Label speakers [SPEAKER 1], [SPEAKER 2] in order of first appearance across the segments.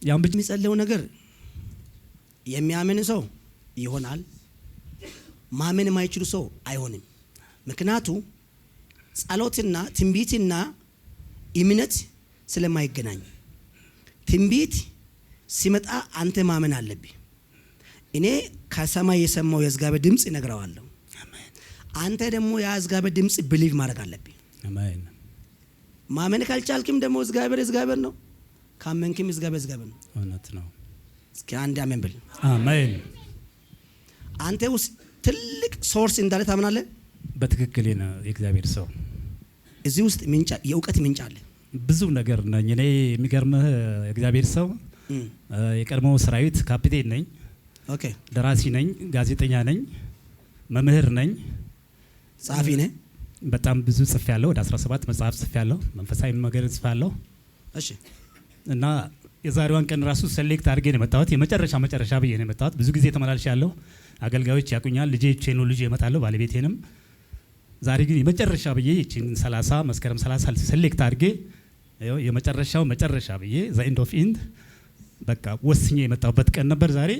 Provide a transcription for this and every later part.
[SPEAKER 1] ያን ብቻ የሚጸልየው ነገር የሚያምን ሰው ይሆናል፣ ማመን የማይችሉ ሰው አይሆንም። ምክንያቱ ጸሎትና ትንቢትና እምነት ስለማይገናኝ፣ ትንቢት ሲመጣ አንተ ማመን አለብህ። እኔ ከሰማይ የሰማው የእግዚአብሔር ድምጽ እነግረዋለሁ። አንተ ደግሞ የእግዚአብሔር ድምጽ ብሊቭ ማድረግ አለብህ።
[SPEAKER 2] አሜን።
[SPEAKER 1] ማመን ካልቻልክም ደግሞ እግዚአብሔር ነው፣ ካመንክም እግዚአብሔር ነው።
[SPEAKER 2] እውነት ነው።
[SPEAKER 1] እስኪ አንድ አሜን በል።
[SPEAKER 2] አሜን።
[SPEAKER 1] አንተ ውስጥ ትልቅ ሶርስ እንዳለ ታምናለህ?
[SPEAKER 2] በትክክል ነው። የእግዚአብሔር ሰው
[SPEAKER 1] እዚህ ውስጥ ምንጭ የእውቀት ምንጭ አለ።
[SPEAKER 2] ብዙ ነገር ነኝ እኔ። የሚገርምህ የእግዚአብሔር ሰው የቀድሞ ሰራዊት ካፒቴን ነኝ።
[SPEAKER 1] ኦኬ።
[SPEAKER 2] ደራሲ ነኝ፣ ጋዜጠኛ ነኝ፣ መምህር ነኝ፣
[SPEAKER 1] ጸሐፊ ነኝ።
[SPEAKER 2] በጣም ብዙ ጽፌያለሁ። ወደ 17 መጽሐፍ ጽፌያለሁ። መንፈሳዊ ነገር ጽፌያለሁ።
[SPEAKER 1] እሺ።
[SPEAKER 2] እና የዛሬዋን ቀን ራሱ ሴሌክት አድርጌ ነው የመጣሁት። የመጨረሻ ብዬ ነው የመጣሁት። ብዙ ጊዜ ተመላልሻለሁ። አገልጋዮች ያቁኛል። ልጄቼን ልጄ እመጣለሁ፣ ባለቤቴንም። ዛሬ ግን የመጨረሻ ብዬ እቺን 30 መስከረም 30 ሴሌክት አድርጌ የመጨረሻው መጨረሻ ብዬ ዘ ኤንድ ኦፍ ኢንድ በቃ ወስኜ የመጣሁበት ቀን ነበር ዛሬ።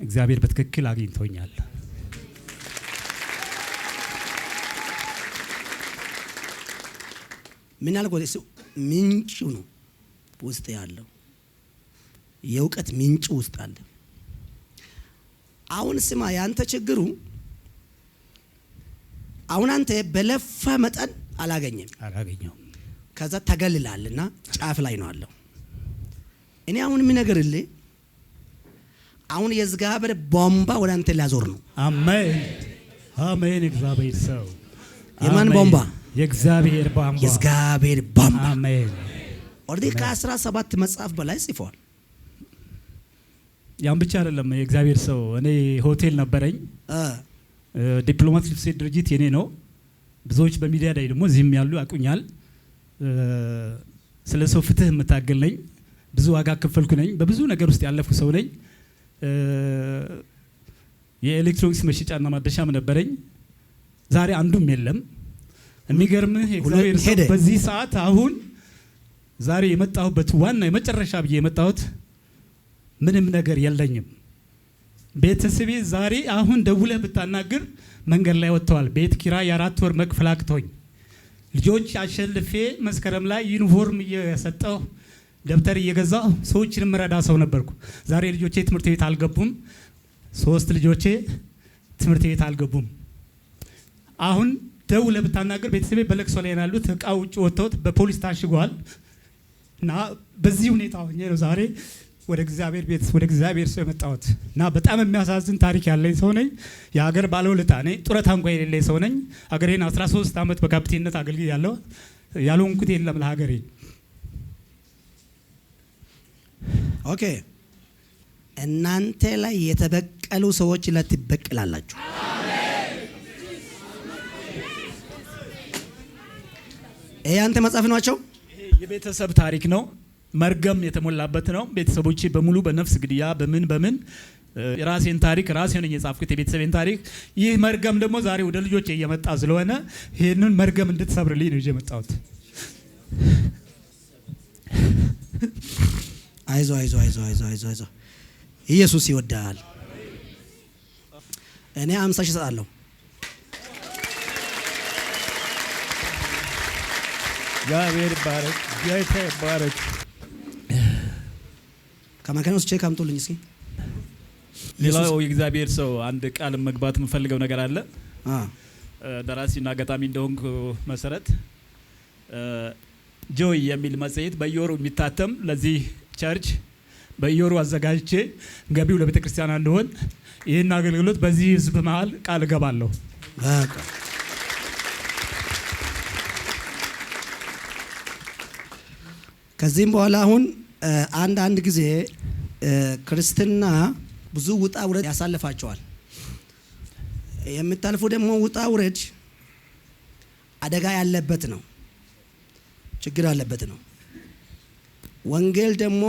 [SPEAKER 2] እግዚአብሔር በትክክል አግኝቶኛል።
[SPEAKER 1] ምን አልኩት? ምንጩ ነው ውስጥ ያለው የእውቀት ምንጩ ውስጥ አለ። አሁን ስማ፣ ያንተ ችግሩ አሁን አንተ በለፋ መጠን አላገኘም። ከዛ ተገልላልና ጫፍ ላይ ነው አለው። እኔ አሁን የምነግርልህ አሁን የእግዚአብሔር ቧንቧ ወደ አንተ ሊያዞር ነው።
[SPEAKER 2] አሜን አሜን። እግዚአብሔር ሰው
[SPEAKER 1] የማን ቧንቧ?
[SPEAKER 2] የእግዚአብሔር ቧንቧ።
[SPEAKER 1] የእግዚአብሔር ቧንቧ።
[SPEAKER 2] አሜን።
[SPEAKER 1] ኦልሬዲ ከ17 መጽሐፍ በላይ ጽፏል።
[SPEAKER 2] ያን ብቻ አይደለም የእግዚአብሔር ሰው። እኔ ሆቴል ነበረኝ። ዲፕሎማቲክ ሴት ድርጅት የኔ ነው። ብዙዎች በሚዲያ ላይ ደግሞ እዚህም ያሉ ያቁኛል። ስለ ሰው ፍትህ የምታገል ነኝ። ብዙ ዋጋ ከፈልኩ ነኝ። በብዙ ነገር ውስጥ ያለፍኩ ሰው ነኝ። የኤሌክትሮኒክስ መሸጫና ማደሻም ነበረኝ። ዛሬ አንዱም የለም። የሚገርምህ የእግዚአብሔር ሰው በዚህ ሰዓት አሁን ዛሬ የመጣሁበት ዋና የመጨረሻ ብዬ የመጣሁት ምንም ነገር የለኝም። ቤተሰቤ ዛሬ አሁን ደውለህ ብታናግር መንገድ ላይ ወጥተዋል። ቤት ኪራይ የ4 ወር መክፈል አቅቶኝ ልጆች አሸልፌ መስከረም ላይ ዩኒፎርም እየሰጠሁ ደብተር እየገዛሁ ሰዎችንም ረዳ ሰው ነበርኩ። ዛሬ ልጆቼ ትምህርት ቤት አልገቡም። 3 ልጆቼ ትምህርት ቤት አልገቡም። አሁን ደውለህ ብታናግር ቤተሰቤ በለቅሶ ላይ ያሉት እቃ ውጭ ወጥተውት በፖሊስ ታሽጓል። እና በዚህ ሁኔታ ሆኜ ነው ዛሬ ወደ እግዚአብሔር ቤት ወደ እግዚአብሔር ሰው የመጣሁት። እና በጣም የሚያሳዝን ታሪክ ያለኝ ሰው ነኝ። የሀገር ባለውለታ ነኝ። ጡረታ እንኳን የሌለኝ ሰው ነኝ። ሀገሬን 13 ዓመት በካፕቴንነት አገልግያለሁ። ያልሆንኩት የለም ለሀገሬ።
[SPEAKER 1] ኦኬ። እናንተ ላይ የተበቀሉ ሰዎች ላይ ትበቀላላችሁ። ይሄ አንተ መጽሐፍ ናቸው።
[SPEAKER 2] የቤተሰብ ታሪክ ነው። መርገም የተሞላበት ነው። ቤተሰቦቼ በሙሉ በነፍስ ግድያ በምን የራሴን ታሪክ ራሴ ነኝ የጻፍኩት፣ የቤተሰቤን ታሪክ። ይህ መርገም ደግሞ ዛሬ ወደ ልጆቼ እየመጣ ስለሆነ ይህንን መርገም እንድትሰብርልኝ ነው የመጣሁት።
[SPEAKER 1] አይዞ ኢየሱስ ይወዳል። እኔ 50 ሺህ እሰጣለሁ።
[SPEAKER 2] እግዚአብሔር ባረክ፣ ጌታ ባረክ።
[SPEAKER 1] ከመካነ ውስጥ ቼክ አምጡልኝ እስኪ።
[SPEAKER 2] ሌላው የእግዚአብሔር ሰው አንድ ቃል መግባት የምፈልገው ነገር አለ። ደራሲና ገጣሚ እንደሆንኩ መሰረት ጆይ የሚል መጽሔት በየወሩ የሚታተም ለዚህ ቸርች በየወሩ አዘጋጅቼ ገቢው ለቤተ ክርስቲያን እንደሆን ይህን አገልግሎት በዚህ ህዝብ መሀል ቃል እገባለሁ።
[SPEAKER 1] ከዚህም በኋላ አሁን አንድ ጊዜ ክርስትና ብዙ ውጣ ውረድ ያሳልፋቸዋል። የምታልፉ ደግሞ ውጣ ውረድ አደጋ ያለበት ነው፣ ችግር ያለበት ነው። ወንጌል ደግሞ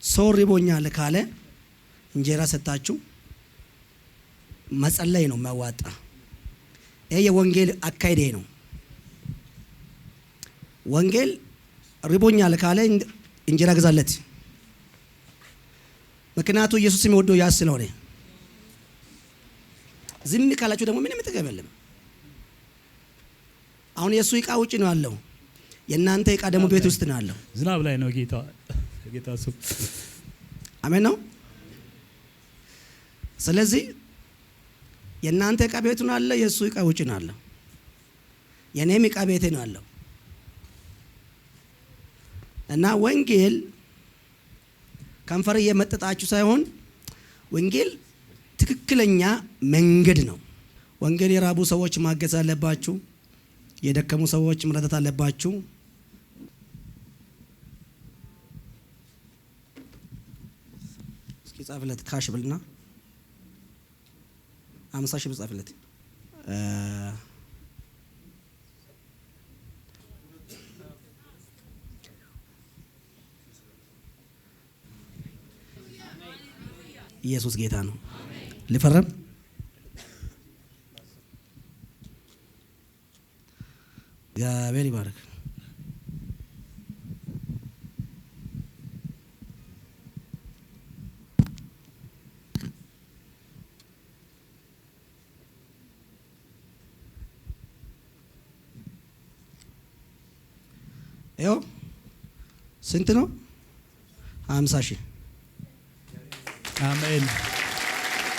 [SPEAKER 1] ሰው ርቦኛል ካለ እንጀራ ሰጣችሁ መጸለይ ነው የሚያዋጣ። ይሄ የወንጌል አካሄድ ነው። ወንጌል ርቦኛል ካለ እንጀራ ገዛለት፣ ምክንያቱ ኢየሱስ የሚወደው ያ ስለሆነ። ዝም ካላችሁ ደግሞ ምንም ጥቅም የለም። አሁን የሱ ዕቃ ውጪ ነው ያለው፣ የእናንተ ዕቃ ደግሞ ቤት ውስጥ ነው ያለው።
[SPEAKER 2] ዝናብ ላይ ነው ጌታ ሰው።
[SPEAKER 1] አሜን ነው። ስለዚህ የእናንተ ዕቃ ቤቱ ነው ያለው፣ የሱ ዕቃ ውጪ ነው ያለው። የኔም ዕቃ ቤቴ ነው ያለው። እና ወንጌል ከንፈር እየመጠጣችሁ ሳይሆን ወንጌል ትክክለኛ መንገድ ነው። ወንጌል የራቡ ሰዎች ማገዝ አለባችሁ፣ የደከሙ ሰዎች መረዳት አለባችሁ። እስኪ ጻፍለት ካሽ ብልና 50 ሺህ ጻፍለት። ኢየሱስ ጌታ ነው። ልፈረም? እግዚአብሔር ይባርክ። ይኸው ስንት ነው? 50 ሺህ።
[SPEAKER 2] አሜን።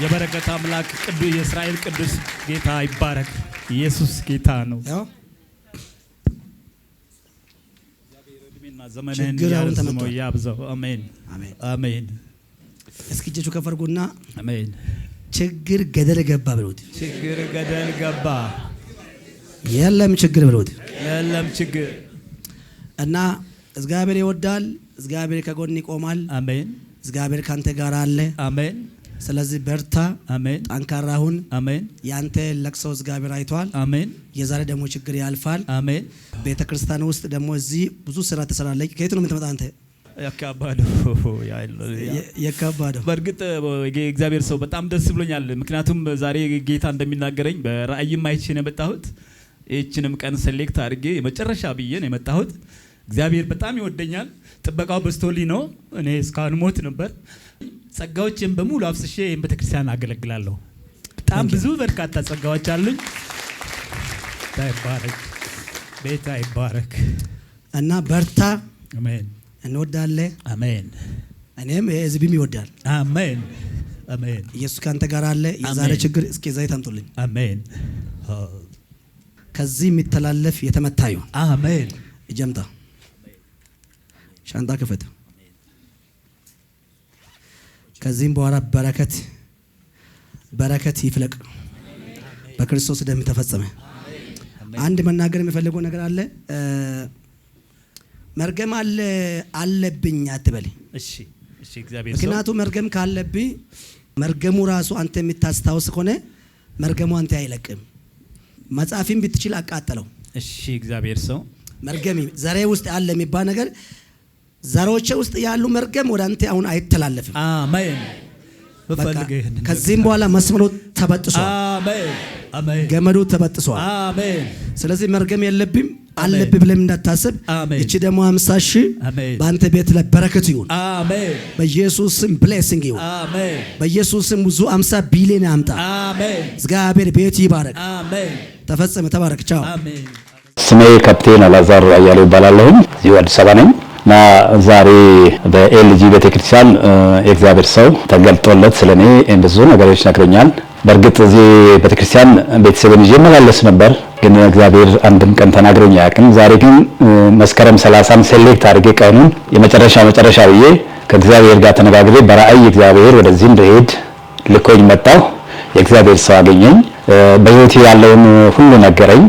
[SPEAKER 2] የበረከት አምላክ ቅዱስ የእስራኤል ቅዱስ ጌታ ይባረክ። ኢየሱስ ጌታ ነው።
[SPEAKER 1] ያው
[SPEAKER 2] እግዚአብሔርና ዘመንን ያርዝመው ያብዛው። አሜን
[SPEAKER 1] አሜን
[SPEAKER 2] አሜን።
[SPEAKER 1] እስኪ እጃችሁ ከፍ አድርጉና
[SPEAKER 2] አሜን።
[SPEAKER 1] ችግር ገደል ገባ ብሎት።
[SPEAKER 2] ችግር ገደል ገባ።
[SPEAKER 1] የለም ችግር ብሎት።
[SPEAKER 2] የለም ችግር
[SPEAKER 1] እና እግዚአብሔር ይወዳል። እግዚአብሔር ከጎን ይቆማል።
[SPEAKER 2] አሜን።
[SPEAKER 1] እግዚአብሔር ካንተ ጋር አለ።
[SPEAKER 2] አሜን።
[SPEAKER 1] ስለዚህ በርታ።
[SPEAKER 2] አሜን።
[SPEAKER 1] ጠንካራ ሁን።
[SPEAKER 2] አሜን።
[SPEAKER 1] ያንተ ለቅሶ እግዚአብሔር አይቷል።
[SPEAKER 2] አሜን።
[SPEAKER 1] የዛሬ ደግሞ ችግር ያልፋል።
[SPEAKER 2] አሜን።
[SPEAKER 1] ቤተክርስቲያን ውስጥ ደግሞ እዚህ ብዙ ስራ ትሰራለች። ከየት ነው የምትመጣ አንተ? የካባዶ
[SPEAKER 2] በእርግጥ እግዚአብሔር ሰው በጣም ደስ ብሎኛል። ምክንያቱም ዛሬ ጌታ እንደሚናገረኝ በራእይም አይቼ ነው የመጣሁት። ይህችንም ቀን ሴሌክት አድርጌ የመጨረሻ ብዬ ነው የመጣሁት። እግዚአብሔር በጣም ይወደኛል። ጥበቃው በስቶልኝ ነው። እኔ እስካሁን ሞት ነበር። ጸጋዎችን በሙሉ አፍስሼ ቤተክርስቲያን አገለግላለሁ። በጣም ብዙ በርካታ ጸጋዎች አሉኝ። ታይባረክ ቤታ ይባረክ
[SPEAKER 1] እና በርታ።
[SPEAKER 2] አሜን።
[SPEAKER 1] እንወዳለን።
[SPEAKER 2] አሜን።
[SPEAKER 1] እኔም ህዝብም ይወዳል።
[SPEAKER 2] አሜን አሜን።
[SPEAKER 1] ኢየሱስ ካንተ ጋር አለ። የዛሬ ችግር እስኪ ዘይት አምጡልኝ።
[SPEAKER 2] አሜን።
[SPEAKER 1] ከዚህ የሚተላለፍ የተመታዩ
[SPEAKER 2] አሜን።
[SPEAKER 1] እጀምታ ሻንጣ ክፈት። ከዚህም በኋላ በረከት ይፍለቅ። በክርስቶስ ደም ተፈጸመ። አንድ መናገር የሚፈልገው ነገር አለ። መርገም አለብኝ አትበል።
[SPEAKER 2] እሺ እሺ። እግዚአብሔር ሰው
[SPEAKER 1] ምክንያቱም መርገም ካለብኝ መርገሙ ራሱ አንተ የምታስታውስ ከሆነ መርገሙ አንተ አይለቅም። መጻፊም ብትችል አቃጠለው።
[SPEAKER 2] እሺ። እግዚአብሔር ሰው
[SPEAKER 1] መርገም ዘሬ ውስጥ አለ የሚባል ነገር ዘሮቼ ውስጥ ያሉ መርገም ወደ አንተ አሁን አይተላለፍም።
[SPEAKER 2] አሜን።
[SPEAKER 1] ከዚህም በኋላ መስመሩ ተበጥሷል።
[SPEAKER 2] አሜን አሜን።
[SPEAKER 1] ገመዱ ተበጥሷል።
[SPEAKER 2] አሜን።
[SPEAKER 1] ስለዚህ መርገም የለብም አለብ ብለም እንዳታስብ። እቺ ደግሞ 50 ሺህ በአንተ ቤት ላይ በረከት ይሁን።
[SPEAKER 2] አሜን።
[SPEAKER 1] በኢየሱስ ስም ብሌሲንግ ይሁን።
[SPEAKER 2] አሜን።
[SPEAKER 1] በኢየሱስ ስም ብዙ 50 ቢሊዮን ያምጣ።
[SPEAKER 2] አሜን።
[SPEAKER 1] እግዚአብሔር ቤት ይባረክ።
[SPEAKER 2] አሜን።
[SPEAKER 1] ተፈጸመ። ተባረክ። ቻው።
[SPEAKER 2] አሜን።
[SPEAKER 3] ስሜ ካፕቴን አላዛር አያሌው ይባላለሁ። እዚሁ አዲስ አበባ ነኝ እና ዛሬ በኤልጂ ቤተክርስቲያን የእግዚአብሔር ሰው ተገልጦለት ስለኔ ብዙ ነገሮች ነግሮኛል። በእርግጥ እዚህ ቤተክርስቲያን ቤተሰብን ይዤ መላለስ ነበር፣ ግን እግዚአብሔር አንድም ቀን ተናግሮኝ አያውቅም። ዛሬ ግን መስከረም 30 ሴሌክት አድርጌ ቀኑን የመጨረሻ ብዬ ከእግዚአብሔር ጋር ተነጋግሬ በራእይ እግዚአብሔር ወደዚህ እንደሄድ ልኮኝ መጣሁ። የእግዚአብሔር ሰው አገኘኝ። በህይወቴ ያለውን ሁሉ ነገረኝ።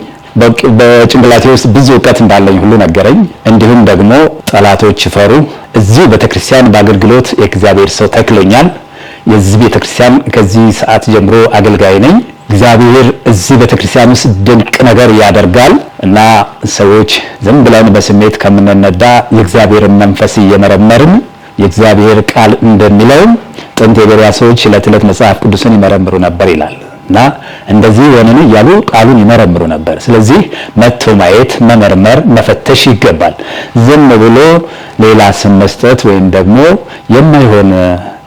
[SPEAKER 3] በጭንቅላቴ ውስጥ ብዙ እውቀት እንዳለኝ ሁሉ ነገረኝ። እንዲሁም ደግሞ ጠላቶች ፈሩ። እዚህ ቤተክርስቲያን በአገልግሎት የእግዚአብሔር ሰው ተክሎኛል። የዚህ ቤተክርስቲያን ከዚህ ሰዓት ጀምሮ አገልጋይ ነኝ። እግዚአብሔር እዚህ ቤተክርስቲያን ውስጥ ድንቅ ነገር ያደርጋል እና ሰዎች ዝም ብለን በስሜት ከምንነዳ የእግዚአብሔርን መንፈስ እየመረመርን የእግዚአብሔር ቃል እንደሚለው ጥንት የቤሪያ ሰዎች ዕለት ዕለት መጽሐፍ ቅዱስን ይመረምሩ ነበር ይላል እና እንደዚህ ሆነን እያሉ ቃሉን ይመረምሩ ነበር። ስለዚህ መጥቶ ማየት፣ መመርመር፣ መፈተሽ ይገባል። ዝም ብሎ ሌላ ስም መስጠት ወይም ደግሞ የማይሆን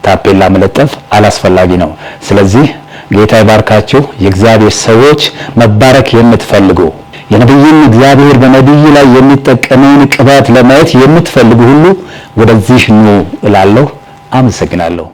[SPEAKER 3] ታፔላ መለጠፍ አላስፈላጊ ነው። ስለዚህ ጌታ ይባርካችሁ። የእግዚአብሔር ሰዎች መባረክ የምትፈልጉ የነብዩን እግዚአብሔር በነብዩ ላይ የሚጠቀመውን ቅባት ለማየት የምትፈልጉ ሁሉ ወደዚህ ኑ እላለሁ። አመሰግናለሁ።